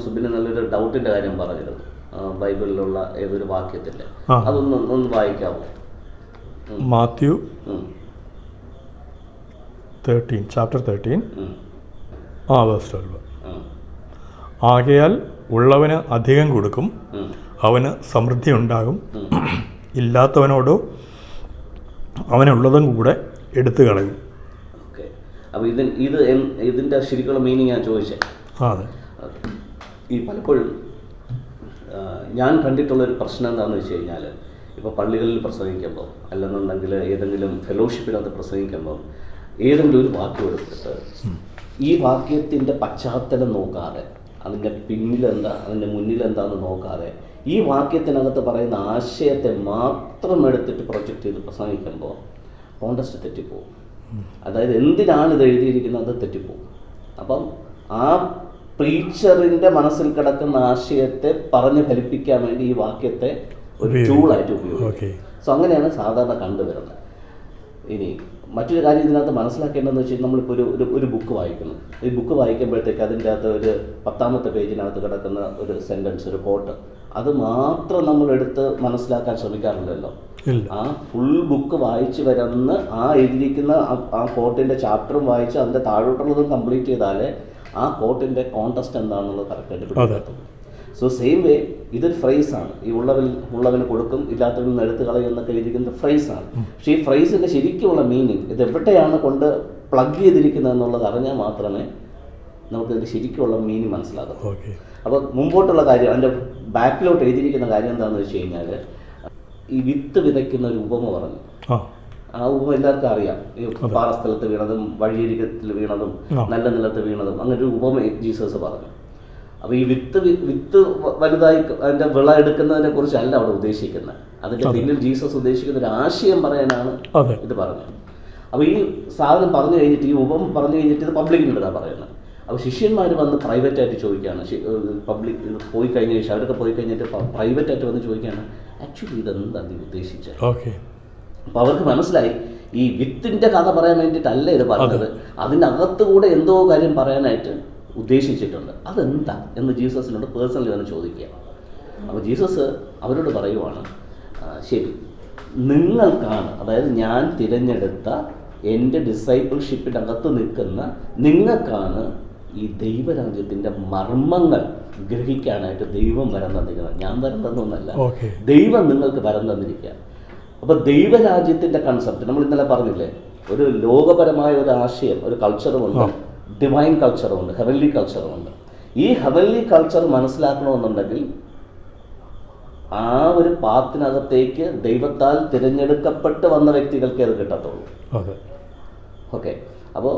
സുബിന് നല്ലൊരു ഡൗട്ടിൻ്റെ കാര്യം പറഞ്ഞിരുന്നു, ബൈബിളിലുള്ള ഏതൊരു വാക്യത്തിൻ്റെ, ഒന്ന് വായിക്കാമോ? Mathew 13, chapter 13, verse 12. ആകയാൽ ഉള്ളവന് അധികം കൊടുക്കും, അവന് സമൃദ്ധി ഉണ്ടാകും, ഇല്ലാത്തവനോടോ അവനുള്ളതും കൂടെ എടുത്തു കളയും. ഓക്കെ, അപ്പോൾ ഇതിൻ്റെ ശരിക്കുള്ള മീനിങ് ഞാൻ ചോദിച്ചേ. അതെ. ഈ പലപ്പോഴും ഞാൻ കണ്ടിട്ടുള്ളൊരു പ്രശ്നം എന്താണെന്ന് വെച്ച് കഴിഞ്ഞാൽ, ഇപ്പോൾ പള്ളികളിൽ പ്രസംഗിക്കുമ്പോൾ അല്ലെന്നുണ്ടെങ്കിൽ ഏതെങ്കിലും ഫെലോഷിപ്പിനകത്ത് പ്രസംഗിക്കുമ്പോൾ ഏതെങ്കിലും ഒരു വാക്യം എടുത്തിട്ട് ഈ വാക്യത്തിൻ്റെ പശ്ചാത്തലം നോക്കാതെ, അതിൻ്റെ പിന്നിലെന്താ അതിൻ്റെ മുന്നിലെന്താണെന്ന് നോക്കാതെ ഈ വാക്യത്തിനകത്ത് പറയുന്ന ആശയത്തെ മാത്രം എടുത്തിട്ട് പ്രൊജക്റ്റ് ചെയ്ത് പ്രസംഗിക്കുമ്പോൾ കോണ്ടസ്റ്റ് തെറ്റിപ്പോവും. അതായത് എന്തിനാണ് ഇത് എഴുതിയിരിക്കുന്നത് അത് തെറ്റിപ്പോവും. അപ്പം ആ പ്രീച്ചറിൻ്റെ മനസ്സിൽ കിടക്കുന്ന ആശയത്തെ പറഞ്ഞ് ഫലിപ്പിക്കാൻ വേണ്ടി ഈ വാക്യത്തെ ഒരു ടൂളായിട്ട് ഉപയോഗിക്കും. സോ അങ്ങനെയാണ് സാധാരണ കണ്ടുവരുന്നത്. ഇനി മറ്റൊരു കാര്യം ഇതിനകത്ത് മനസ്സിലാക്കേണ്ടതെന്ന് വെച്ചാൽ, നമ്മളിപ്പോൾ ഒരു ബുക്ക് വായിക്കുന്നു. ഈ ബുക്ക് വായിക്കുമ്പോഴത്തേക്ക് അതിൻ്റെ അകത്ത് ഒരു 10ാമത്തെ പേജിനകത്ത് കിടക്കുന്ന ഒരു സെൻറ്റൻസ്, ഒരു കോട്ട്, അത് മാത്രം നമ്മളെടുത്ത് മനസ്സിലാക്കാൻ ശ്രമിക്കാറില്ലല്ലോ. ആ ഫുൾ ബുക്ക് വായിച്ച് വരുന്ന ആ എഴുതിയിരിക്കുന്ന ആ കോട്ടിൻ്റെ ചാപ്റ്ററും വായിച്ച് അതിൻ്റെ താഴോട്ടുള്ളതും കംപ്ലീറ്റ് ചെയ്താലേ ആ കോട്ടിൻ്റെ കോണ്ടസ്റ്റ് എന്താണെന്നുള്ളത് കറക്റ്റായിട്ട് പിടിക്കത്തുള്ളൂ. സോ സെയിം വേ ഇതൊരു ഫ്രൈസാണ്. ഈ ഉള്ളവന് കൊടുക്കും, ഇല്ലാത്തവന് എടുത്ത് കളയും എന്നൊക്കെ എഴുതിയിരിക്കുന്ന ഫ്രൈസാണ്. പക്ഷേ ഈ ഫ്രൈസിൻ്റെ ശരിക്കുമുള്ള മീനിങ് ഇത് എവിടെയാണ് കൊണ്ട് പ്ലഗ് ചെയ്തിരിക്കുന്നത് എന്നുള്ളത് അറിഞ്ഞാൽ മാത്രമേ നമുക്കിതിൻ്റെ ശരിക്കുമുള്ള മീനിങ് മനസ്സിലാകൂ. അപ്പോൾ മുമ്പോട്ടുള്ള കാര്യം, അതിൻ്റെ ബാക്കിലോട്ട് എഴുതിയിരിക്കുന്ന കാര്യം എന്താണെന്ന് വെച്ച് കഴിഞ്ഞാൽ, ഈ വിത്ത് വിതയ്ക്കുന്ന ഒരു ഉപമ പറഞ്ഞു. ആ ഉപമ എല്ലാവർക്കും അറിയാം. ഈ പാറസ്ഥലത്ത് വീണതും വഴിയരികത്തിൽ വീണതും നല്ല നിലത്ത് വീണതും, അങ്ങനെ ഒരു ഉപമ ജീസസ് പറഞ്ഞു. അപ്പോൾ ഈ വിത്ത് വലുതായി അതിൻ്റെ വിള എടുക്കുന്നതിനെ കുറിച്ചല്ല അവിടെ ഉദ്ദേശിക്കുന്നത്. അതിൻ്റെ പിന്നിൽ ജീസസ് ഉദ്ദേശിക്കുന്ന ഒരു ആശയം പറയാനാണ് ഇത് പറഞ്ഞത്. അപ്പോൾ ഈ സാധനം പറഞ്ഞു കഴിഞ്ഞിട്ട്, ഈ ഉപമ പറഞ്ഞു കഴിഞ്ഞിട്ട് ഇത് പബ്ലിക്കിൻ്റെ പറയുന്നത്. അപ്പോൾ ശിഷ്യന്മാർ വന്ന് പ്രൈവറ്റായിട്ട് ചോദിക്കുകയാണ്. പബ്ലിക് ഇത് പോയി കഴിഞ്ഞ ശേഷം അവരൊക്കെ പോയി കഴിഞ്ഞിട്ട് പ്രൈവറ്റായിട്ട് വന്ന് ചോദിക്കുകയാണ്, ആക്ച്വലി ഇതെന്താണ് നീ ഉദ്ദേശിച്ചത്? അപ്പോൾ അവർക്ക് മനസ്സിലായി ഈ വിത്തിൻ്റെ കഥ പറയാൻ വേണ്ടിയിട്ടല്ല ഇത് പറഞ്ഞത്, അതിനകത്തുകൂടെ എന്തോ കാര്യം പറയാനായിട്ട് ഉദ്ദേശിച്ചിട്ടുണ്ട്. അതെന്താ എന്ന് ജീസസിനോട് പേഴ്സണലി വന്ന് ചോദിക്കുക. അപ്പോൾ ജീസസ് അവരോട് പറയുവാണ്, ശരി, നിങ്ങൾക്കാണ്, അതായത് ഞാൻ തിരഞ്ഞെടുത്ത എൻ്റെ ഡിസൈപ്പിൾഷിപ്പിനകത്ത് നിൽക്കുന്ന നിങ്ങൾക്കാണ് ഈ ദൈവരാജ്യത്തിൻ്റെ മർമ്മങ്ങൾ ഗ്രഹിക്കാനായിട്ട് ദൈവം വരം തന്നിരിക്കുന്നത്. ഞാൻ വരം തന്നൊന്നല്ല, ദൈവം നിങ്ങൾക്ക് വരം തന്നിരിക്കുക. അപ്പോൾ ദൈവരാജ്യത്തിൻ്റെ കൺസെപ്റ്റ് നമ്മൾ ഇന്നലെ പറഞ്ഞില്ലേ, ഒരു ലോകപരമായ ഒരു ആശയം, ഒരു കൾച്ചറുമുണ്ട്, ഡിവൈൻ കൾച്ചറുമുണ്ട്, ഹെവൻലി കൾച്ചറുമുണ്ട്. ഈ ഹെവൻലി കൾച്ചർ മനസ്സിലാക്കണമെന്നുണ്ടെങ്കിൽ ആ ഒരു പാത്തിനകത്തേക്ക് ദൈവത്താൽ തിരഞ്ഞെടുക്കപ്പെട്ട് വന്ന വ്യക്തികൾക്കേ അത് കിട്ടത്തുള്ളൂ. ഓക്കെ, അപ്പോൾ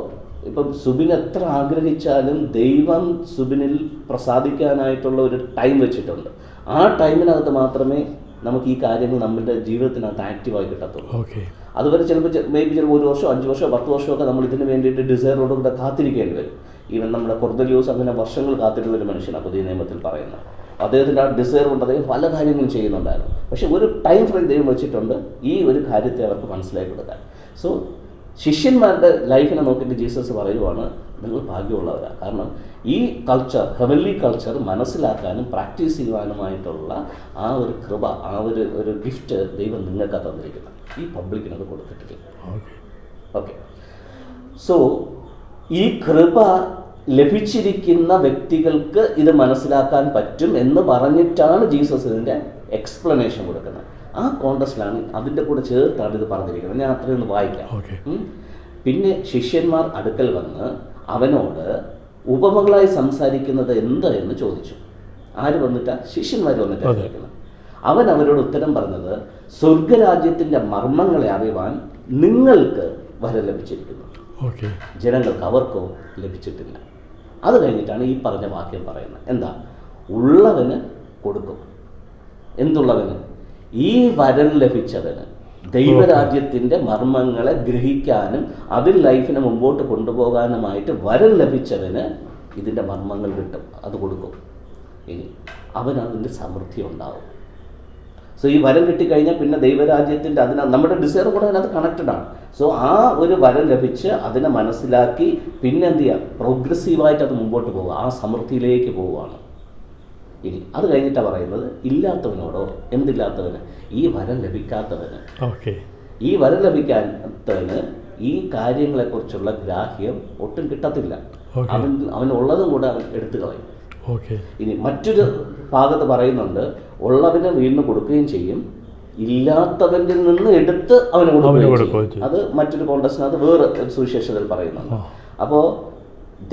ഇപ്പം സുബിൻ എത്ര ആഗ്രഹിച്ചാലും ദൈവം സുബിനിൽ പ്രസാദിക്കാനായിട്ടുള്ള ഒരു ടൈം വെച്ചിട്ടുണ്ട്. ആ ടൈമിനകത്ത് മാത്രമേ നമുക്ക് ഈ കാര്യങ്ങൾ നമ്മുടെ ജീവിതത്തിനകത്ത് ആക്റ്റീവായി കിട്ടത്തുള്ളൂ. അതുവരെ ചിലപ്പോൾ 1 വർഷമോ 5 വർഷമോ 10 വർഷമൊക്കെ നമ്മൾ ഇതിന് വേണ്ടിയിട്ട് ഡിസയറോടുകൂടെ കാത്തിരിക്കേണ്ടി വരും. ഈവൻ നമ്മുടെ കൊർന്നേലിയോസ് അങ്ങനെ വർഷങ്ങൾ കാത്തിരുന്ന ഒരു മനുഷ്യനാണ് പുതിയ നിയമത്തിൽ പറയുന്നത്. അദ്ദേഹത്തിൻ്റെ ആ ഡിസയർ കൊണ്ട് അദ്ദേഹം പല കാര്യങ്ങളും ചെയ്യുന്നുണ്ടായിരുന്നു. പക്ഷേ ഒരു ടൈം ഫ്രെയിം ദൈവം വെച്ചിട്ടുണ്ട് ഈ ഒരു കാര്യത്തെ അവർക്ക് മനസ്സിലാക്കി കൊടുക്കാൻ. സോ ശിഷ്യന്മാരുടെ ലൈഫിനെ നോക്കിയിട്ട് ജീസസ് പറയുവാണ്, നിങ്ങൾ ഭാഗ്യമുള്ളവരാണ്. കാരണം ഈ കൾച്ചർ, ഹെവൻലി കൾച്ചർ മനസ്സിലാക്കാനും പ്രാക്ടീസ് ചെയ്യുവാനുമായിട്ടുള്ള ആ ഒരു കൃപ, ആ ഒരു ഗിഫ്റ്റ് ദൈവം നിങ്ങൾക്ക് തന്നിരിക്കുന്നത്. ഈ പബ്ലിക്കിനത് കൊടുത്തിട്ടില്ല. ഓക്കെ, സോ ഈ കൃപ ലഭിച്ചിരിക്കുന്ന വ്യക്തികൾക്ക് ഇത് മനസ്സിലാക്കാൻ പറ്റും എന്ന് പറഞ്ഞിട്ടാണ് ജീസസ് ഇതിൻ്റെ എക്സ്പ്ലനേഷൻ കൊടുക്കുന്നത്. ആ കോണ്ടസ്റ്റിലാണ്, അതിൻ്റെ കൂടെ ചേർത്താണ് ഇത് പറഞ്ഞിരിക്കുന്നത്. ഞാൻ അത്രയൊന്ന് വായിക്കാം. പിന്നെ ശിഷ്യന്മാർ അടുക്കൽ വന്ന് അവനോട് ഉപമകളായി സംസാരിക്കുന്നത് എന്താ എന്ന് ചോദിച്ചു. ആര് വന്നിട്ടാ? ശിഷ്യന്മാർ വന്നിട്ടാണ് ചോദിക്കുന്നത്. അവൻ അവരോട് ഉത്തരം പറഞ്ഞത്, സ്വർഗരാജ്യത്തിൻ്റെ മർമ്മങ്ങളെ അറിയുവാൻ നിങ്ങൾക്ക് വരം ലഭിച്ചിരിക്കുന്നു, ജനങ്ങൾക്ക് അവർക്കോ ലഭിച്ചിട്ടില്ല. അത് കഴിഞ്ഞിട്ടാണ് ഈ പറഞ്ഞ വാക്യം പറയുന്നത്. എന്താ? ഉള്ളവന് കൊടുക്കും. എന്തുള്ളവന്? ഈ വരം ലഭിച്ചവന്, ദൈവരാജ്യത്തിൻ്റെ മർമ്മങ്ങളെ ഗ്രഹിക്കാനും അതിൽ ലൈഫിനെ മുമ്പോട്ട് കൊണ്ടുപോകാനുമായിട്ട് വരം ലഭിച്ചവന് ഇതിൻ്റെ മർമ്മങ്ങൾ കിട്ടും, അത് കൊടുക്കും. ഇനി അവനതിൻ്റെ സമൃദ്ധി ഉണ്ടാവും. സോ ഈ വരം കിട്ടിക്കഴിഞ്ഞാൽ പിന്നെ ദൈവരാജ്യത്തിൻ്റെ നമ്മുടെ ഡിസയർ കൂടെ അതിനകത്ത് കണക്റ്റഡ് ആണ്. സോ ആ ഒരു വരം ലഭിച്ച് അതിനെ മനസ്സിലാക്കി പിന്നെ എന്ത് ചെയ്യുക? പ്രോഗ്രസീവായിട്ട് അത് മുമ്പോട്ട് പോവുക, ആ സമൃദ്ധിയിലേക്ക് പോവുകയാണ്. ഇനി അത് കഴിഞ്ഞിട്ടാണ് പറയുന്നത്, ഇല്ലാത്തവനോടോ, എന്തില്ലാത്തവന്, ഈ വരം ലഭിക്കാത്തവന്. ഓക്കെ. ഈ വരം ലഭിക്കാത്തവന് ഈ കാര്യങ്ങളെക്കുറിച്ചുള്ള ഗ്രാഹ്യം ഒട്ടും കിട്ടത്തില്ല. അവനുള്ളതും കൂടെ അവൻ എടുത്തു കളയും. ഓക്കെ. ഇനി മറ്റൊരു ഭാഗത്ത് പറയുന്നുണ്ട്, ഉള്ളവന് വീണ്ടും കൊടുക്കുകയും ചെയ്യും, ഇല്ലാത്തവൻ്റെ നിന്ന് എടുത്ത് അവന് കൊടുക്കുകയും ചെയ്യും. അത് മറ്റൊരു കോണ്ടസ്റ്റിനകത്ത് വേറെ സുവിശേഷത്തിൽ പറയുന്നുണ്ട്. അപ്പോൾ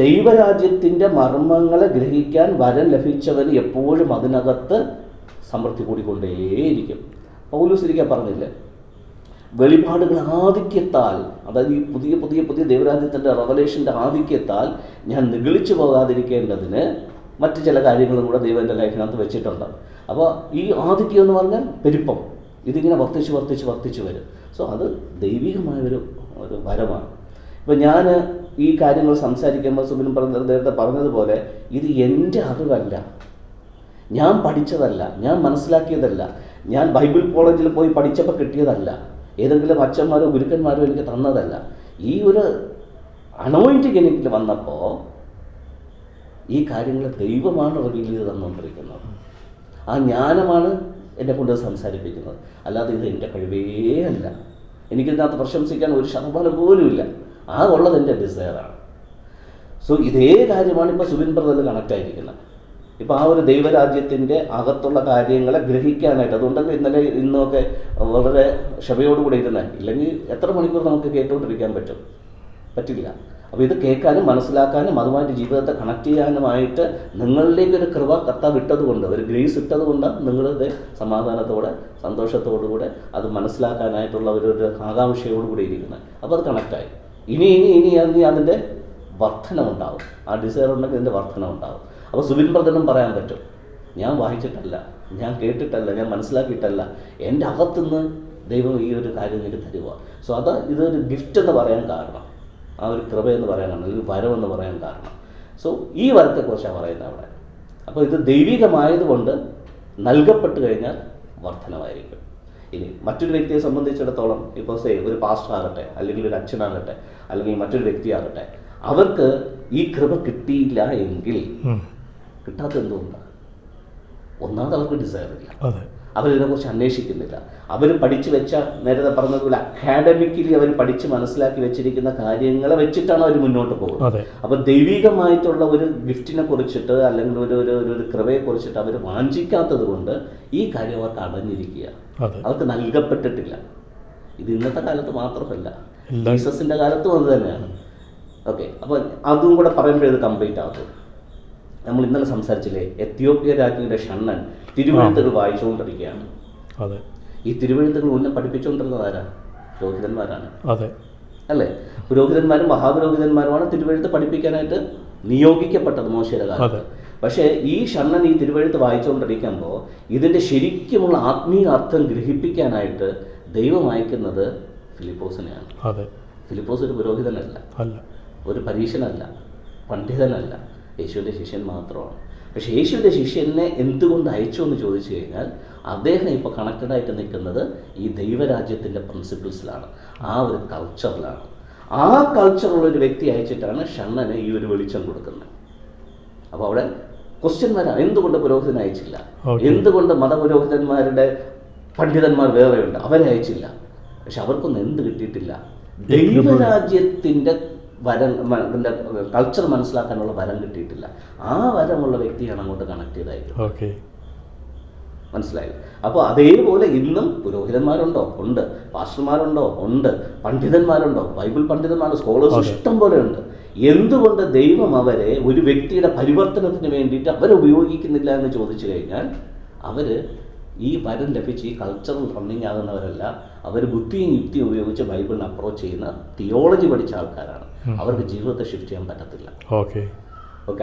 ദൈവരാജ്യത്തിൻ്റെ മർമ്മങ്ങളെ ഗ്രഹിക്കാൻ വരം ലഭിച്ചവന് എപ്പോഴും അതിനകത്ത് സമൃദ്ധി കൂടിക്കൊണ്ടേയിരിക്കും. പൗലോസ് ഒരിക്കൽ പറഞ്ഞില്ലേ, വെളിപാടുകൾ ആധിക്യത്താൽ, അതായത് ഈ പുതിയ പുതിയ പുതിയ ദൈവരാജ്യത്തിൻ്റെ റെവലേഷൻ്റെ ആധിക്യത്താൽ ഞാൻ നിഗളിച്ചു പോകാതിരിക്കേണ്ടതിന് മറ്റ് ചില കാര്യങ്ങളും കൂടെ ദൈവൻ്റെ ലേഖനത്ത് വെച്ചിട്ടുണ്ട്. അപ്പോൾ ഈ ആധിക്യം എന്ന് പറഞ്ഞാൽ പെരുപ്പം, ഇതിങ്ങനെ വർദ്ധിച്ച് വരും. സോ അത് ദൈവികമായൊരു വരമാണ്. ഇപ്പോൾ ഞാൻ ഈ കാര്യങ്ങൾ സംസാരിക്കുമ്പോൾ സുബിൻ നേരത്തെ പറഞ്ഞതുപോലെ, ഇത് എൻ്റെ അറിവല്ല, ഞാൻ പഠിച്ചതല്ല, ഞാൻ മനസ്സിലാക്കിയതല്ല, ഞാൻ ബൈബിൾ കോളേജിൽ പോയി പഠിച്ചപ്പോൾ കിട്ടിയതല്ല, ഏതെങ്കിലും അച്ഛന്മാരോ ഗുരുക്കന്മാരോ എനിക്ക് തന്നതല്ല. ഈ ഒരു അനോയിൻറ്റിങ് എനിക്ക് വന്നപ്പോൾ ഈ കാര്യങ്ങൾ ദൈവമാണ് റിവീൽ ചെയ്ത് തന്നുകൊണ്ടിരിക്കുന്നത്. ആ ജ്ഞാനമാണ് എന്നെ കൊണ്ട് സംസാരിപ്പിക്കുന്നത്, അല്ലാതെ ഇത് എൻ്റെ കഴിവേ അല്ല. എനിക്കിതിനകത്ത് പ്രശംസിക്കാൻ ഒരു ശതമാനം പോലുമില്ല. ആ ഉള്ളത് എൻ്റെ ഡിസയറാണ്. സോ ഇതേ കാര്യമാണ് ഇപ്പോൾ സുബിൻ ബ്രദറിൽ കണക്റ്റായിരിക്കുന്നത്. ഇപ്പോൾ ആ ഒരു ദൈവരാജ്യത്തിൻ്റെ അകത്തുള്ള കാര്യങ്ങളെ ഗ്രഹിക്കാനായിട്ട്, അതുകൊണ്ടല്ലേ ഇന്നലെ ഇന്നൊക്കെ വളരെ ക്ഷമയോടുകൂടി ഇരുന്നത്. ഇല്ലെങ്കിൽ എത്ര മണിക്കൂർ നമുക്ക് കേട്ടുകൊണ്ടിരിക്കാൻ പറ്റില്ല. അപ്പോൾ ഇത് കേൾക്കാനും മനസ്സിലാക്കാനും അതുമായിട്ട് ജീവിതത്തെ കണക്ട് ചെയ്യാനുമായിട്ട് നിങ്ങളിലേക്കൊരു കൃപ കർത്താവ് ഇട്ടതുകൊണ്ട്, ഒരു ഗ്രേസ് ഇട്ടതുകൊണ്ട് നിങ്ങളുടെ സമാധാനത്തോടെ സന്തോഷത്തോടുകൂടെ അത് മനസ്സിലാക്കാനായിട്ടുള്ള ഒരു ആകാംക്ഷയോടുകൂടി ഇരിക്കുന്നത്. അപ്പോൾ അത് കണക്റ്റായി. ഇനി അതിൻ്റെ വർധനമുണ്ടാവും. ആ ഡിസയർ ഉണ്ടെങ്കിൽ ഇതിൻ്റെ വർധനമുണ്ടാവും. അപ്പോൾ സുബിൻ ബ്രദറിനും പറയാൻ പറ്റും, ഞാൻ വായിച്ചിട്ടല്ല, ഞാൻ കേട്ടിട്ടല്ല, ഞാൻ മനസ്സിലാക്കിയിട്ടല്ല, എൻ്റെ അകത്തുനിന്ന് ദൈവം ഈ ഒരു കാര്യം എനിക്ക് തരുക. സോ ഇതൊരു ഗിഫ്റ്റ് എന്ന് പറയാൻ കാരണം, ആ ഒരു കൃപയെന്ന് പറയാനാണ്, അല്ലെങ്കിൽ വരമെന്ന് പറയാൻ കാരണം. സോ ഈ വരത്തെക്കുറിച്ചാണ് പറയുന്നത് അവിടെ. അപ്പോൾ ഇത് ദൈവികമായതുകൊണ്ട് നൽകപ്പെട്ട് കഴിഞ്ഞാൽ വർധനമായിരിക്കും. ഇനി മറ്റൊരു വ്യക്തിയെ സംബന്ധിച്ചിടത്തോളം, ഇപ്പോൾ ഒരു പാസ്റ്റർ ആകട്ടെ, അല്ലെങ്കിൽ ഒരു അച്ഛനാകട്ടെ, അല്ലെങ്കിൽ മറ്റൊരു വ്യക്തിയാകട്ടെ, അവർക്ക് ഈ കൃപ കിട്ടിയില്ല എങ്കിൽ കിട്ടാത്ത എന്തുകൊണ്ടാണ്? ഒന്നാമത് അവർക്ക് ഡിസയർ ഇല്ല, അവരിതിനെക്കുറിച്ച് അന്വേഷിക്കുന്നില്ല. അവർ പഠിച്ചു വെച്ച, നേരത്തെ പറഞ്ഞതുപോലെ അക്കാഡമിക്കലി അവർ പഠിച്ച് മനസ്സിലാക്കി വെച്ചിരിക്കുന്ന കാര്യങ്ങളെ വെച്ചിട്ടാണ് അവർ മുന്നോട്ട് പോകുന്നത്. അപ്പോൾ ദൈവികമായിട്ടുള്ള ഒരു ഗിഫ്റ്റിനെ കുറിച്ചിട്ട്, അല്ലെങ്കിൽ ഒരു കൃപയെ കുറിച്ചിട്ട് അവർ വാഞ്ചിക്കാത്തത് കൊണ്ട് ഈ കാര്യം അവർക്ക് അടഞ്ഞിരിക്കുക, അവർക്ക് നൽകപ്പെട്ടിട്ടില്ല. ഇത് ഇന്നത്തെ കാലത്ത് മാത്രമല്ല, ജീസസിൻ്റെ കാലത്തും അത് തന്നെയാണ്. ഓക്കെ. അപ്പോൾ അതും കൂടെ പറയുമ്പോൾ ഇത് കംപ്ലീറ്റ് ആകും. നമ്മൾ ഇന്നലെ സംസാരിച്ചില്ലേ, എത്യോപ്യ രാജ്ഞിയുടെ ഷണ്ണൻ തിരുവെഴുത്തുകൾ വായിച്ചുകൊണ്ടിരിക്കുകയാണ്. ഈ തിരുവെഴുത്തുകൾ മുന്നേ പഠിപ്പിച്ചുകൊണ്ടിരുന്നത് ആരാ? പുരോഹിതന്മാരാണ്, അല്ലേ? പുരോഹിതന്മാരും മഹാപുരോഹിതന്മാരുമാണ് തിരുവെഴുത്ത് പഠിപ്പിക്കാനായിട്ട് നിയോഗിക്കപ്പെട്ടത് മോശയുടെ കാലത്ത്. പക്ഷേ ഈ ഷണ്ണൻ ഈ തിരുവെഴുത്ത് വായിച്ചുകൊണ്ടിരിക്കുമ്പോൾ ഇതിൻ്റെ ശരിക്കുമുള്ള ആത്മീയ അർത്ഥം ഗ്രഹിപ്പിക്കാനായിട്ട് ദൈവം അയക്കുന്നത് ഫിലിപ്പോസിനെയാണ്. ഫിലിപ്പോസ് ഒരു പുരോഹിതനല്ല, ഒരു പരീശനല്ല, പണ്ഡിതനല്ല, യേശുവിൻ്റെ ശിഷ്യൻ മാത്രമാണ്. പക്ഷേ യേശുവിൻ്റെ ശിഷ്യനെ എന്തുകൊണ്ട് അയച്ചു എന്ന് ചോദിച്ചു കഴിഞ്ഞാൽ, അദ്ദേഹം ഇപ്പോൾ കണക്റ്റഡായിട്ട് നിൽക്കുന്നത് ഈ ദൈവരാജ്യത്തിൻ്റെ പ്രിൻസിപ്പിൾസിലാണ്, ആ ഒരു കൾച്ചറിലാണ്. ആ കൾച്ചറുള്ളൊരു വ്യക്തി അയച്ചിട്ടാണ് ഷണ്ണന് ഈ ഒരു വെളിച്ചം കൊടുക്കുന്നത്. അപ്പോൾ അവിടെ ക്വസ്റ്റ്യൻ വരാം, എന്തുകൊണ്ട് പുരോഹിതനെ അയച്ചില്ല? എന്തുകൊണ്ട് മതപുരോഹിതന്മാരുടെ പണ്ഡിതന്മാർ വേറെയുണ്ട്, അവരെ അയച്ചില്ല? പക്ഷെ അവർക്കൊന്നും എന്ത് കിട്ടിയിട്ടില്ല? ദൈവരാജ്യത്തിൻ്റെ വരം, കൾച്ചർ മനസ്സിലാക്കാനുള്ള വരം കിട്ടിയിട്ടില്ല. ആ വരമുള്ള വ്യക്തിയാണ് അങ്ങോട്ട് കണക്ട് ചെയ്തായിരിക്കും. മനസ്സിലായില്ല? അപ്പോൾ അതേപോലെ ഇന്നും പുരോഹിതന്മാരുണ്ടോ? ഉണ്ട്. പാസ്റ്റർമാരുണ്ടോ? ഉണ്ട്. പണ്ഡിതന്മാരുണ്ടോ? ബൈബിൾ പണ്ഡിതന്മാർ, സ്കോളേഴ്സ് ഇഷ്ടം പോലെ ഉണ്ട്. എന്തുകൊണ്ട് ദൈവം അവരെ ഒരു വ്യക്തിയുടെ പരിവർത്തനത്തിന് വേണ്ടിയിട്ട് അവരുപയോഗിക്കുന്നില്ല എന്ന് ചോദിച്ചു കഴിഞ്ഞാൽ, അവർ ഈ വരം ലഭിച്ച് ഈ കൾച്ചറൽ റണ്ണിങ് ആകുന്നവരല്ല. അവർ ബുദ്ധിയും യുക്തിയും ഉപയോഗിച്ച് ബൈബിളിനെ അപ്രോച്ച് ചെയ്യുന്ന തിയോളജി പഠിച്ച ആൾക്കാരാണ്. അവർക്ക് ജീവിതത്തെ ഷിഫ്റ്റ് ചെയ്യാൻ പറ്റത്തില്ല. ഓക്കെ.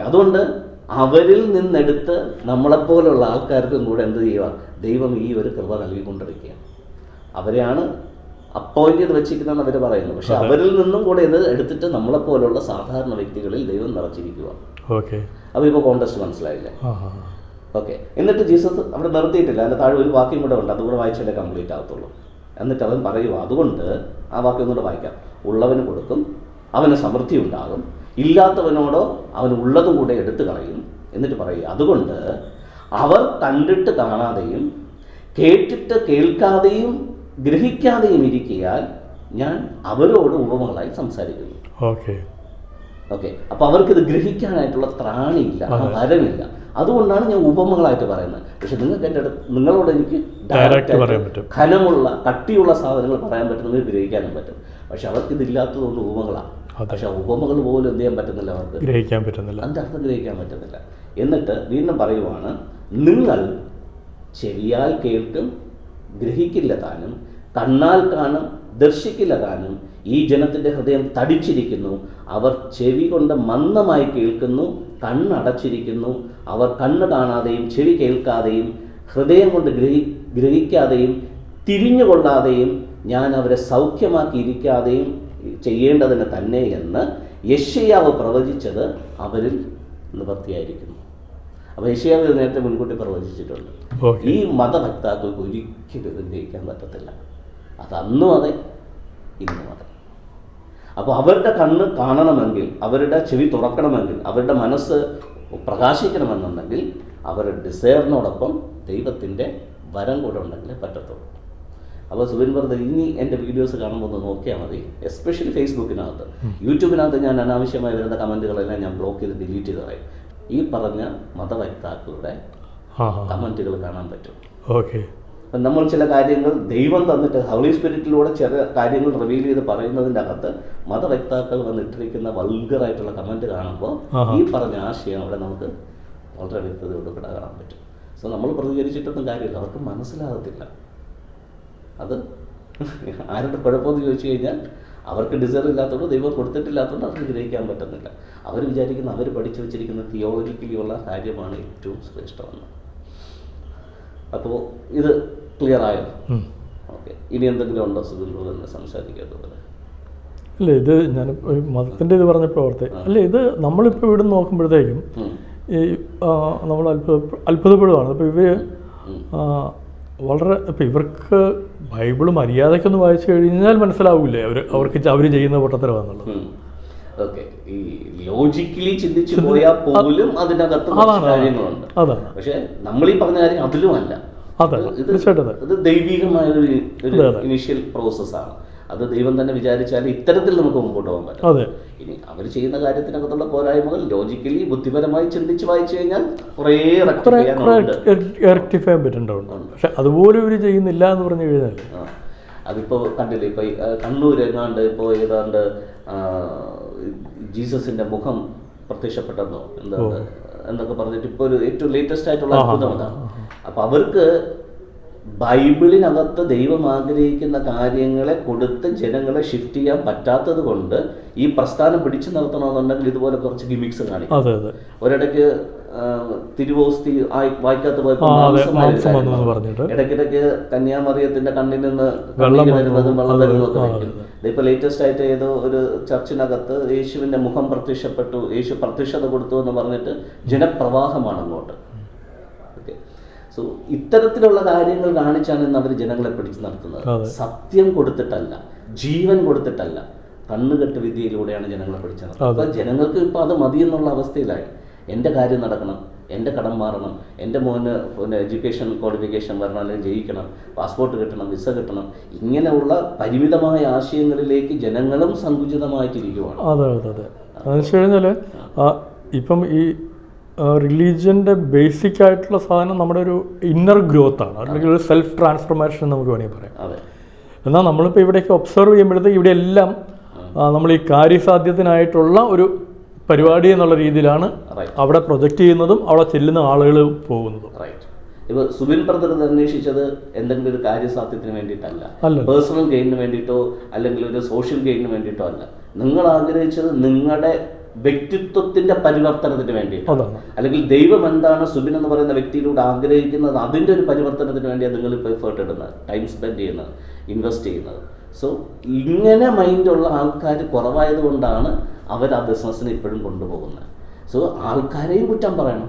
അതുകൊണ്ട് അവരിൽ നിന്നെടുത്ത് നമ്മളെപ്പോലുള്ള ആൾക്കാർക്കും കൂടെ എന്ത് ചെയ്യുക? ദൈവം ഈ ഒരു കൃപ നൽകിക്കൊണ്ടിരിക്കുക. അവരെയാണ് അപ്പോയിന്റ് ചെയ്ത് വെച്ചിരിക്കുന്നതെന്ന് അവർ പറയുന്നു. പക്ഷെ അവരിൽ നിന്നും കൂടെ ഇത് എടുത്തിട്ട് നമ്മളെപ്പോലുള്ള സാധാരണ വ്യക്തികളിൽ ദൈവം നിറച്ചിരിക്കുക. ഓക്കെ. അപ്പോൾ ഇപ്പോൾ കോൺടെസ്റ്റ് മനസ്സിലായില്ലേ? ഓക്കെ. എന്നിട്ട് ജീസസ് അവിടെ നിർത്തിയിട്ടില്ല, അതിൻ്റെ താഴെ ഒരു വാക്യം കൂടെ ഉണ്ട്, അതുകൂടെ വായിച്ചാലേ കംപ്ലീറ്റ് ആകത്തുള്ളൂ. എന്നിട്ട് അവൻ പറയുക, അതുകൊണ്ട് ആ വാക്യം ഒന്നുകൂടെ വായിക്കാം. ഉള്ളവന് കൊടുക്കും, അവന് സമൃദ്ധി ഉണ്ടാകും, ഇല്ലാത്തവനോടോ അവന് ഉള്ളതും കൂടെ എടുത്തു കളയും. എന്നിട്ട് പറയുക, അതുകൊണ്ട് അവർ കണ്ടിട്ട് കാണാതെയും കേട്ടിട്ട് കേൾക്കാതെയും ഗ്രഹിക്കാതെയും ഇരിക്കയാൽ ഞാൻ അവരോട് ഉപമകളായി സംസാരിക്കുന്നു. ഓക്കെ. അപ്പോൾ അവർക്കിത് ഗ്രഹിക്കാനായിട്ടുള്ള ത്രാണിയില്ല, വരമില്ല. അതുകൊണ്ടാണ് ഞാൻ ഉപമകളായിട്ട് പറയുന്നത്. പക്ഷെ നിങ്ങൾക്ക് എൻ്റെ നിങ്ങളോട് എനിക്ക് ഡയറക്റ്റ് പറയാൻ പറ്റും. ഘനമുള്ള കട്ടിയുള്ള സാധനങ്ങൾ പറയാൻ പറ്റും, നിങ്ങൾക്ക് ഗ്രഹിക്കാനും പറ്റും. പക്ഷെ അവർക്കിതില്ലാത്തതുകൊണ്ട് ഉപമകളാണ്. പക്ഷെ ഉപമകൾ പോലും എന്ത് ചെയ്യാൻ പറ്റുന്നില്ല, അവർക്ക് ഗ്രഹിക്കാൻ പറ്റുന്നില്ല, അതിൻ്റെ അർത്ഥം ഗ്രഹിക്കാൻ പറ്റുന്നില്ല. എന്നിട്ട് വീണ്ടും പറയുവാണ്, നിങ്ങൾ ചെവിയാൽ കേൾക്കും ഗ്രഹിക്കില്ല താനും, കണ്ണാൽ കാണും ദർശിക്കില്ല താനും. ഈ ജനത്തിൻ്റെ ഹൃദയം തടിച്ചിരിക്കുന്നു. അവർ ചെവി കൊണ്ട് മന്ദമായി കേൾക്കുന്നു, കണ്ണടച്ചിരിക്കുന്നു. അവർ കണ്ണ് കാണാതെയും ചെവി കേൾക്കാതെയും ഹൃദയം കൊണ്ട് ഗ്രഹിക്കാതെയും തിരിഞ്ഞുകൊള്ളാതെയും ഞാൻ അവരെ സൗഖ്യമാക്കിയിരിക്കാതെയും ചെയ്യേണ്ടതിന് തന്നെ എന്ന് യെശയ്യാവ് പ്രവചിച്ചത് അവരിൽ നിവൃത്തിയായിരിക്കുന്നു. അപ്പോൾ യെശയ്യാവ് നേരത്തെ മുൻകൂട്ടി പ്രവചിച്ചിട്ടുണ്ട്. ഈ മതഭക്താക്കൾക്ക് ഒരിക്കലും ഇത് ഗ്രഹിക്കാൻ പറ്റത്തില്ല. അത് അന്നും അതെ, ഇന്നും അതെ. അപ്പോൾ അവരുടെ കണ്ണ് കാണണമെങ്കിൽ, അവരുടെ ചെവി തുറക്കണമെങ്കിൽ, അവരുടെ മനസ്സ് പ്രകാശിക്കണമെന്നുണ്ടെങ്കിൽ അവർ ഡിസയറിനോടൊപ്പം ദൈവത്തിൻ്റെ വരം കൂടെ ഉണ്ടെങ്കിലേ പറ്റത്തുള്ളൂ. അപ്പോൾ സുബിൻ ബ്രദർ ഇനി എൻ്റെ വീഡിയോസ് കാണുമ്പോൾ ഒന്ന് നോക്കിയാൽ മതി. എസ്പെഷ്യലി ഫേസ്ബുക്കിനകത്ത്, യൂട്യൂബിനകത്ത് ഞാൻ അനാവശ്യമായി വരുന്ന കമൻറ്റുകളെല്ലാം ഞാൻ ബ്ലോക്ക് ചെയ്ത് ഡിലീറ്റ് ചെയ്ത് കളയും. ഈ പറഞ്ഞ മതവക്താക്കളുടെ കമൻറ്റുകൾ കാണാൻ പറ്റും. ഓക്കെ. നമ്മൾ ചില കാര്യങ്ങൾ ദൈവം തന്നിട്ട് ഹോളി സ്പിരിറ്റിലൂടെ ചില കാര്യങ്ങൾ റിവീൽ ചെയ്ത് പറയുന്നതിൻ്റെ അകത്ത് മതവക്താക്കൾ വന്നിട്ടിരിക്കുന്ന വൾഗറായിട്ടുള്ള കമൻറ്റ് കാണുമ്പോൾ ഈ പറഞ്ഞ ആശയം അവിടെ നമുക്ക് വളരെ വ്യക്തതയോട് കാണാൻ പറ്റും. സോ നമ്മൾ പ്രതികരിച്ചിട്ടൊന്നും കാര്യമില്ല, അവർക്ക് മനസ്സിലാകത്തില്ല. അത് ആരുടെ കുഴപ്പമെന്ന് ചോദിച്ചു കഴിഞ്ഞാൽ അവർക്ക് ഡിസൈർ ഇല്ലാത്തതുകൊണ്ട്, ദൈവം കൊടുത്തിട്ടില്ലാത്തതുകൊണ്ട് അവർക്ക് ഗ്രഹിക്കാൻ പറ്റുന്നില്ല. അവർ വിചാരിക്കുന്ന അവർ പഠിച്ചു വെച്ചിരിക്കുന്ന തിയോളജിക്കലി ഉള്ള കാര്യമാണ് ഏറ്റവും ശ്രേഷ്ഠമെന്ന്. അപ്പോൾ ഇത് ക്ലിയർ ആയോ? ഓക്കെ. ഇനി എന്തെങ്കിലും ഉണ്ടോ സുബിൻ തന്നെ സംസാരിക്കാത്തത്? അല്ല, ഇത് ഞാൻ മതത്തിൻ്റെ ഇത് പറഞ്ഞപ്പോൾ ഓർത്തെ, അല്ല ഇത് നമ്മളിപ്പോൾ ഇവിടെ നോക്കുമ്പോഴത്തേക്കും ഈ നമ്മൾ അത്ഭുതപ്പെടുകയാണ്. അപ്പോൾ ഇവർ വളരെ, ഇപ്പോൾ ഇവർക്ക് ബൈബിള് മര്യാദയ്ക്കൊന്ന് വായിച്ചു കഴിഞ്ഞാൽ മനസ്സിലാവില്ലേ അവർ ചെയ്യുന്ന പൊട്ടത്തരമാണെന്നുള്ളത്. ഓക്കെ. ഈ ലോജിക്കലി ചിന്തിച്ചു പോയാൽ പോലും അതിനകത്ത് കാര്യങ്ങളുണ്ട്. അതാണ്. പക്ഷെ നമ്മൾ ഈ പറഞ്ഞ കാര്യം അതിലുമല്ല. ഇത് ദൈവികമായ ഒരു ഇനീഷ്യൽ പ്രോസസ്സാണ്. അത് ദൈവം തന്നെ വിചാരിച്ചാൽ ഇത്തരത്തിൽ നമുക്ക് മുമ്പോട്ട് പോകാൻ പറ്റും. ഇനി അവർ ചെയ്യുന്ന കാര്യത്തിനകത്തുള്ള പോരായ്മകൾ ലോജിക്കലി ബുദ്ധിപരമായി ചിന്തിച്ച് വായിച്ചു കഴിഞ്ഞാൽ കുറേ റെക്ടിഫൈ ചെയ്യാൻ പറ്റുന്നുണ്ട്. പക്ഷെ അതുപോലെ ഇവർ ചെയ്യുന്നില്ല എന്ന് പറഞ്ഞു കഴിഞ്ഞാൽ അതിപ്പോൾ കണ്ടില്ലേ, ഇപ്പോൾ കണ്ണൂർ എങ്ങാണ്ട് ഇപ്പോൾ ഏതാണ്ട് ജീസസിൻ്റെ മുഖം പ്രത്യക്ഷപ്പെട്ടെന്നോ എന്താണ് എന്നൊക്കെ പറഞ്ഞിട്ട് ഇപ്പോൾ ഒരു ഏറ്റവും ലേറ്റസ്റ്റ് ആയിട്ടുള്ള അത്ഭുതം അതാണ്. അപ്പം അവർക്ക് ബൈബിളിനകത്ത് ദൈവം ആഗ്രഹിക്കുന്ന കാര്യങ്ങളെ കൊടുത്ത് ജനങ്ങളെ ഷിഫ്റ്റ് ചെയ്യാൻ പറ്റാത്തത് കൊണ്ട് ഈ പ്രസ്ഥാനം പിടിച്ചു നിർത്തണമെന്നുണ്ടെങ്കിൽ ഇതുപോലെ കുറച്ച് ഗിമിക്സ് കാണിക്കും. ഒരിടയ്ക്ക് തിരുവോസ്തി വായിക്കാത്ത പോയപ്പോൾ ഇടയ്ക്കിടയ്ക്ക് കന്യാമറിയത്തിന്റെ കണ്ണിൽ നിന്ന് വെള്ളം വരുന്നതും വെള്ളം വരുന്നതൊക്കെ വയ്ക്കും. ഇപ്പൊ ലേറ്റസ്റ്റ് ആയിട്ട് ഏതോ ഒരു ചർച്ചിനകത്ത് യേശുവിന്റെ മുഖം പ്രത്യക്ഷപ്പെട്ടു, യേശു പ്രത്യക്ഷത കൊടുത്തു എന്ന് പറഞ്ഞിട്ട് ജനപ്രവാഹമാണ് അങ്ങോട്ട്. സോ ഇത്തരത്തിലുള്ള കാര്യങ്ങൾ കാണിച്ചാണ് ഇന്ന് അവർ ജനങ്ങളെ പിടിച്ചു നടത്തുന്നത്. സത്യം കൊടുത്തിട്ടല്ല, ജീവൻ കൊടുത്തിട്ടല്ല, കണ്ണുകെട്ട് വിദ്യയിലൂടെയാണ് ജനങ്ങളെ പിടിച്ചു നടത്തുന്നത്. അപ്പോൾ ജനങ്ങൾക്ക് ഇപ്പോൾ അത് മതി എന്നുള്ള അവസ്ഥയിലായി. എൻ്റെ കാര്യം നടക്കണം, എൻ്റെ കടം മാറണം, എൻ്റെ മോന് എഡ്യൂക്കേഷൻ ക്വാളിഫിക്കേഷൻ വരണം, അല്ലെങ്കിൽ ജയിക്കണം, പാസ്പോർട്ട് കിട്ടണം, വിസ കിട്ടണം, ഇങ്ങനെയുള്ള പരിമിതമായ ആശയങ്ങളിലേക്ക് ജനങ്ങളും സങ്കുചിതമായിട്ടിരിക്കുവാണ്. അതെ അതെ അതെ. അതെന്ന് വെച്ച് കഴിഞ്ഞാൽ ഇപ്പം ഈ റിലീജിയൻ്റെ ബേസിക് ആയിട്ടുള്ള സാധനം നമ്മുടെ ഒരു ഇന്നർ ഗ്രോത്താണ്, അല്ലെങ്കിൽ ഒരു സെൽഫ് ട്രാൻസ്ഫോർമേഷൻ നമുക്ക് വേണമെങ്കിൽ പറയാം. എന്നാൽ നമ്മളിപ്പോൾ ഇവിടേക്ക് ഒബ്സർവ് ചെയ്യുമ്പോഴത്തേക്ക് ഇവിടെ എല്ലാം നമ്മൾ ഈ കാര്യസാധ്യത്തിനായിട്ടുള്ള ഒരു പരിപാടി എന്നുള്ള രീതിയിലാണ് അവിടെ പ്രൊജക്റ്റ് ചെയ്യുന്നതും അവിടെ ചെല്ലുന്ന ആളുകൾ പോകുന്നതും. ഇപ്പോൾ സുബിൻ ബ്രദർ അന്വേഷിച്ചത് എന്തെങ്കിലും ഒരു കാര്യസാധ്യത്തിന് വേണ്ടിയിട്ടല്ല, പേഴ്സണൽ ഗെയിനിന് വേണ്ടിയിട്ടോ അല്ലെങ്കിൽ ഒരു സോഷ്യൽ ഗെയിനിന് വേണ്ടിയിട്ടോ അല്ല. നിങ്ങൾ ആഗ്രഹിച്ചത് നിങ്ങളുടെ വ്യക്തിത്വത്തിന്റെ പരിവർത്തനത്തിന് വേണ്ടിയിട്ടാണ്, അല്ലെങ്കിൽ ദൈവം എന്താണ് സുബിൻ എന്ന് പറയുന്ന വ്യക്തിയിലൂടെ ആഗ്രഹിക്കുന്നത് അതിൻ്റെ ഒരു പരിവർത്തനത്തിന് വേണ്ടിയാണ് നിങ്ങളിപ്പോൾ എഫേർട്ട് ഇടുന്നത്, ടൈം സ്പെൻഡ് ചെയ്യുന്നത്, ഇൻവെസ്റ്റ് ചെയ്യുന്നത്. സോ ഇങ്ങനെ മൈൻഡുള്ള ആൾക്കാർ കുറവായത് കൊണ്ടാണ് അവർ ആ ബിസിനസ്സിനെ ഇപ്പോഴും കൊണ്ടുപോകുന്നത്. സോ ആൾക്കാരെയും കുറ്റം പറയണം,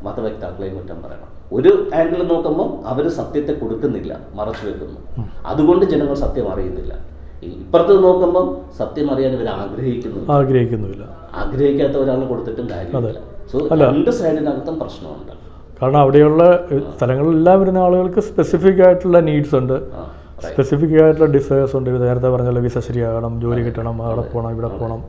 മതവക്താക്കളെയും കുറ്റം പറയണം. ഒരു ആംഗിൾ നോക്കുമ്പോൾ അവർ സത്യത്തെ കൊടുക്കുന്നില്ല, മറച്ചു വെക്കുന്നു, അതുകൊണ്ട് ജനങ്ങൾ സത്യം അറിയുന്നില്ല. ഇപ്പുറത്ത് നോക്കുമ്പം സത്യം അറിയാൻ ഇവർ ആഗ്രഹിക്കുന്നില്ല. ആഗ്രഹിക്കാത്ത ഒരാളെ കൊടുത്തിട്ടും കാര്യമില്ല. സോ രണ്ട് സൈഡിനകത്തും പ്രശ്നമുണ്ട്. കാരണം അവിടെയുള്ള സ്ഥലങ്ങളിലെല്ലാം വരുന്ന ആളുകൾക്ക് സ്പെസിഫിക് ആയിട്ടുള്ള നീഡ്സ് ഉണ്ട്, സ്പെസിഫിക് ആയിട്ടുള്ള ഡിസയേഴ്സ് ഉണ്ട്. നേരത്തെ പറഞ്ഞല്ലോ വിസ ശരിയാകണം, ജോലി കിട്ടണം, അവിടെ പോകണം, ഇവിടെ പോകണം,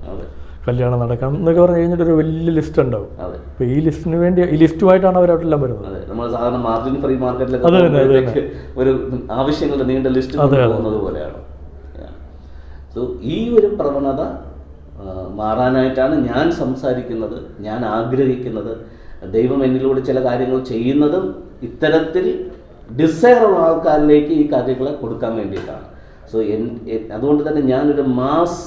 കല്യാണം നടക്കണം എന്നൊക്കെ പറഞ്ഞു കഴിഞ്ഞിട്ട് ഒരു വലിയ ലിസ്റ്റ് ഉണ്ടാവും. അപ്പോൾ ഈ ലിസ്റ്റിന് വേണ്ടി, ഈ ലിസ്റ്റുമായിട്ടാണ് അവരവിടെല്ലാം വരുന്നത്. നമ്മൾ സാധാരണ മാർജിൻ ഫ്രീ മാർക്കറ്റിലൊക്കെ ഒരു ആവശ്യങ്ങളുടെ നീണ്ട ലിസ്റ്റ് പോകുന്നത് പോലെയാണ്. സോ ഈ ഒരു പ്രവണത മാറാനായിട്ടാണ് ഞാൻ സംസാരിക്കുന്നത്, ഞാൻ ആഗ്രഹിക്കുന്നത്. ദൈവം എന്നിലൂടെ ചില കാര്യങ്ങൾ ചെയ്യുന്നതും ഇത്തരത്തിൽ ഡിസയറുള്ള ആൾക്കാരിലേക്ക് ഈ കാര്യങ്ങളെ കൊടുക്കാൻ വേണ്ടിയിട്ടാണ്. സോ അതുകൊണ്ട് തന്നെ ഞാനൊരു മാസ്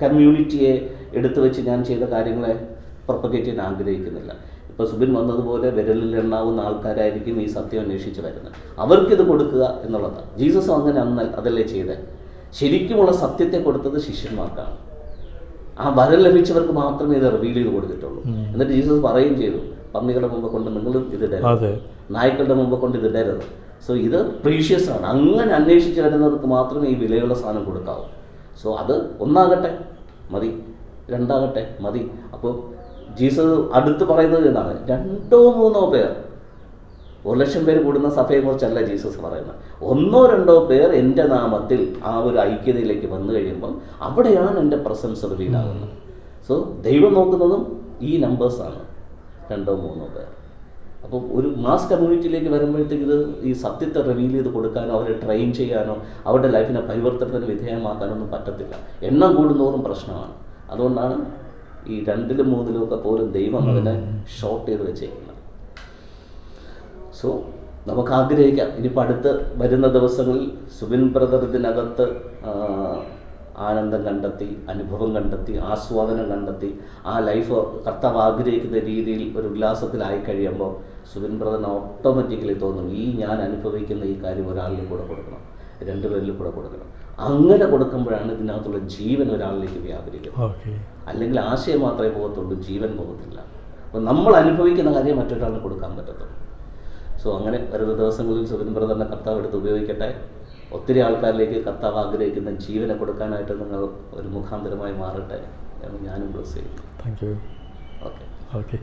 കമ്മ്യൂണിറ്റിയെ എടുത്തു വെച്ച് ഞാൻ ചെയ്ത കാര്യങ്ങളെ പ്രൊപ്പഗേറ്റ് ചെയ്യാൻ ആഗ്രഹിക്കുന്നില്ല. ഇപ്പോൾ സുബിൻ വന്നതുപോലെ വിരലിൽ എണ്ണാവുന്ന ആൾക്കാരായിരിക്കും ഈ സത്യം അന്വേഷിച്ച് വരുന്നത്. അവർക്കിത് കൊടുക്കുക എന്നുള്ളതാണ്. ജീസസ് അങ്ങനെ അതല്ലേ ചെയ്തത്. ശരിക്കുമുള്ള സത്യത്തെ കൊടുത്തത് ശിഷ്യന്മാർക്കാണ്. ആ വരം ലഭിച്ചവർക്ക് മാത്രമേ ഇത് റിവീൽ ചെയ്ത് കൊടുത്തിട്ടുള്ളൂ. എന്നിട്ട് ജീസസ് പറയുകയും ചെയ്തു, പന്നികളുടെ മുമ്പ് കൊണ്ട് നിങ്ങളും ഇത് ഇടരുത്, നായ്ക്കളുടെ മുമ്പ് കൊണ്ട് ഇത് ഇടരുത്. സോ ഇത് പ്രീഷ്യസ് ആണ്. അങ്ങനെ അന്വേഷിച്ച് വരുന്നവർക്ക് മാത്രമേ ഈ വിലയുള്ള സാധനം കൊടുക്കാവൂ. സോ അത് ഒന്നാകട്ടെ മതി, രണ്ടാകട്ടെ മതി. അപ്പോൾ ജീസസ് അടുത്ത് പറയുന്നത് എന്താണ്? 2-3 പേർ, 1,00,000 പേര് കൂടുന്ന സഭയെക്കുറിച്ചല്ല ജീസസ് പറയുന്നത്. 1-2 പേർ എൻ്റെ നാമത്തിൽ ആ ഒരു ഐക്യതയിലേക്ക് വന്നു കഴിയുമ്പോൾ അവിടെയാണ് എൻ്റെ പ്രസൻസ് റിവീലാകുന്നത്. സോ ദൈവം നോക്കുന്നതും ഈ നമ്പേഴ്സാണ്, 2-3 പേർ. അപ്പോൾ ഒരു മാസ് കമ്മ്യൂണിറ്റിയിലേക്ക് വരുമ്പോഴത്തേക്ക് ഇത് ഈ സത്യത്തെ റിവീൽ ചെയ്ത് കൊടുക്കാനോ അവരെ ട്രെയിൻ ചെയ്യാനോ അവരുടെ ലൈഫിനെ പരിവർത്തനത്തിന് വിധേയമാക്കാനൊന്നും പറ്റത്തില്ല. എണ്ണം കൂടുന്തോറും പ്രശ്നമാണ്. അതുകൊണ്ടാണ് ഈ 2-3 പോലും ദൈവം അതിനെ ഷോർട്ട് ചെയ്ത് വെച്ചേക്കുന്നത്. സോ നമുക്ക് ആഗ്രഹിക്കാം ഇനിയിപ്പോൾ അടുത്ത് വരുന്ന ദിവസങ്ങളിൽ സുബിൻ ബ്രദർ ഇതിനകത്ത് ആനന്ദം കണ്ടെത്തി, അനുഭവം കണ്ടെത്തി, ആസ്വാദനം കണ്ടെത്തി, ആ ലൈഫ് കർത്താവ് ആഗ്രഹിക്കുന്ന രീതിയിൽ ഒരു ഉല്ലാസത്തിലായി കഴിയുമ്പോൾ സുബിൻ ബ്രദറിന് ഓട്ടോമാറ്റിക്കലി തോന്നും, ഈ ഞാൻ അനുഭവിക്കുന്ന ഈ കാര്യം ഒരാളിൽ കൂടെ കൊടുക്കണം, 2 പേരിൽ കൂടെ കൊടുക്കണം. അങ്ങനെ കൊടുക്കുമ്പോഴാണ് ഇതിനകത്തുള്ള ജീവൻ ഒരാളിലേക്ക് വ്യാപരിക്കുന്നത്. അല്ലെങ്കിൽ ആശയം മാത്രമേ പോകത്തുള്ളൂ, ജീവൻ പോകത്തില്ല. അപ്പോൾ നമ്മൾ അനുഭവിക്കുന്ന കാര്യം മറ്റൊരാളിന് കൊടുക്കാൻ പറ്റത്തുള്ളൂ. സോ അങ്ങനെ വരുന്ന ദിവസങ്ങളിൽ സുബിൻ ബ്രദറിനെ കർത്താവ് എടുത്ത് ഉപയോഗിക്കട്ടെ. ഒത്തിരി ആൾക്കാരിലേക്ക് കർത്താവ് ആഗ്രഹിക്കുന്ന ജീവനെ കൊടുക്കാനായിട്ട് നിങ്ങൾ ഒരു മുഖാന്തരമായി മാറട്ടെ എന്ന് ഞാനും ബ്ലെസ് ചെയ്യുന്നു. Thank you. ഓക്കെ. ഓക്കെ.